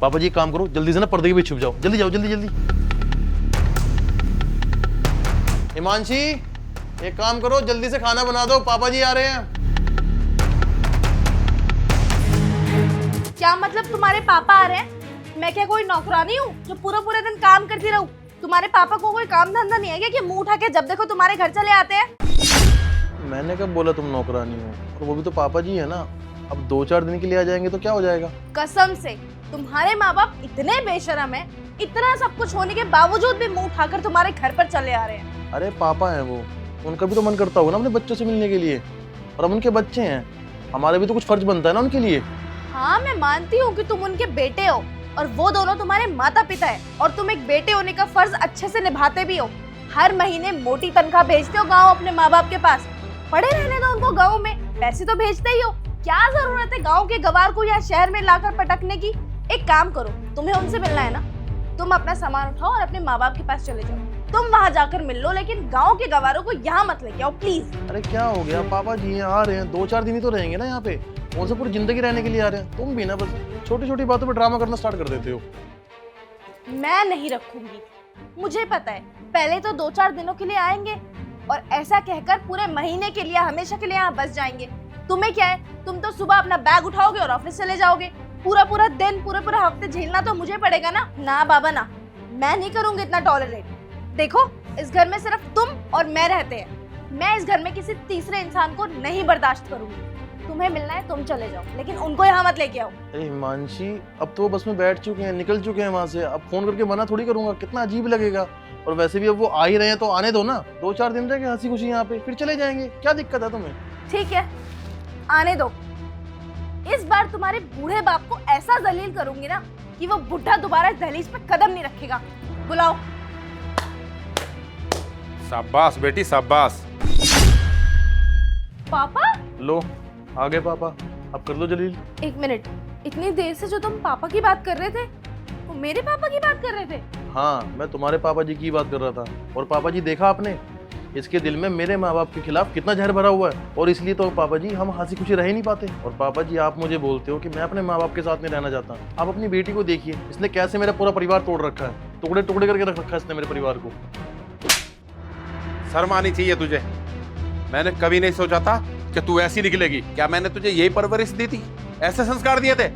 पापा जी एक काम करो, जल्दी से ना पर्दे के पीछे छुप जाओ, जल्दी जाओ, जल्दी जल्दी। हिमांशी एक काम करो, जल्दी से खाना बना दो, पापा जी आ रहे हैं। क्या मतलब तुम्हारे पापा आ रहे हैं? मैं क्या कोई नौकरानी हूँ जो पूरा पूरा दिन काम करती रहूं? तुम्हारे पापा को कोई काम धंधा नहीं है क्या कि मुंह उठा के जब देखो तुम्हारे घर चले आते हैं? मैंने कब बोला तुम नौकरानी हो? और वो भी तो पापा जी है ना। अब 2-4 दिन के लिए आ जाएंगे तो क्या हो जाएगा? कसम से तुम्हारे माँ बाप इतने बेशरम हैं, इतना सब कुछ होने के बावजूद भी मुंह उठाकर तुम्हारे घर पर चले आ रहे हैं। अरे पापा हैं वो, उनका भी तो मन करता होगा ना अपने बच्चों से मिलने के लिए, और हम उनके बच्चे हैं, हमारा भी तो कुछ फर्ज बनता है ना उनके लिए। हाँ मैं मानती हूँ कि तुम उनके बेटे हो और वो दोनों तुम्हारे माता पिता है, और तुम एक बेटे होने का फर्ज अच्छे से निभाते भी हो। हर महीने मोटी तनख्वाह भेजते हो गाँव अपने माँ बाप के पास। पड़े रहने दो उनको गाँव में, पैसे तो भेजते ही हो। क्या जरूरत है गाँव के गवार को यहाँ शहर में लाकर पटकने की? एक काम करो, तुम्हें उनसे मिलना है ना, तुम अपना सामान उठाओ और अपने माँ बाप के पास चले जाओ। तुम वहाँ जाकर मिल लो, लेकिन गाँव के गवारों को यहाँ मत लेके आओ प्लीज। अरे क्या हो गया, पापा जी आ रहे हैं, 2-4 दिन ही तो रहेंगे ना यहाँ पे, कौन सा पूरी जिंदगी रहने के लिए आ रहे हैं? तुम भी ना बस छोटी छोटी बातों पे ड्रामा करना स्टार्ट कर देते हो। मैं नहीं रखूंगी, मुझे पता है पहले तो 2-4 दिनों के लिए आएंगे और ऐसा कहकर पूरे महीने के लिए, हमेशा के लिए यहाँ बस जाएंगे। तुम्हें क्या है, तुम तो सुबह अपना बैग उठाओगे और ऑफिस चले जाओगे। पूरा पूरा दिन, पूरे पूरे हफ्ते झेलना तो मुझे पड़ेगा ना। ना बाबा ना, मैं नहीं करूंगी इतना टॉलरेट। देखो इस घर में सिर्फ तुम और मैं रहते हैं, मैं इस घर में किसी तीसरे इंसान को नहीं बर्दाश्त करूंगी। तुम्हें मिलना है तुम चले जाओ, लेकिन उनको यहाँ मत लेके आओ। अरे हिमांशी, अब तो वो बस में बैठ चुके हैं, निकल चुके हैं वहां से, अब फोन करके मना थोड़ी करूंगा, कितना अजीब लगेगा। और वैसे भी अब वो आ ही रहे हैं तो आने दो ना, 2-4 दिन रह के हंसी खुशी यहाँ पे, फिर चले जाएंगे, क्या दिक्कत है तुम्हें? ठीक है आने दो। इस बार तुम्हारे बूढ़े बाप को ऐसा जलील करूंगी ना कि वो बुढ़ा दोबारा दहलीज पे कदम नहीं रखेगा। बुलाओ। शाबाश बेटी शाबाश। पापा? लो आ गए पापा, अब कर लो जलील। एक मिनट, इतनी देर से जो तुम पापा की बात कर रहे थे वो मेरे पापा की बात कर रहे थे? हाँ मैं तुम्हारे पापा जी की बात कर रहा था। और पापा जी देखा आपने, इसके दिल में मेरे माँ बाप के खिलाफ कितना जहर भरा हुआ है, और इसलिए तो पापा जी हम हंसी खुशी रह ही नहीं पाते। और पापा जी आप मुझे बोलते हो कि मैं अपने माँ बाप के साथ नहीं रहना चाहता। आप अपनी बेटी को देखिए, इसने कैसे मेरा पूरा परिवार तोड़ रखा है, टुकड़े टुकड़े करके रख रखा है इसने मेरे परिवार को। शर्म आनी चाहिए तुझे। मैंने कभी नहीं सोचा था कि तू ऐसी निकलेगी। क्या मैंने तुझे यही परवरिश दी थी, ऐसे संस्कार दिए थे?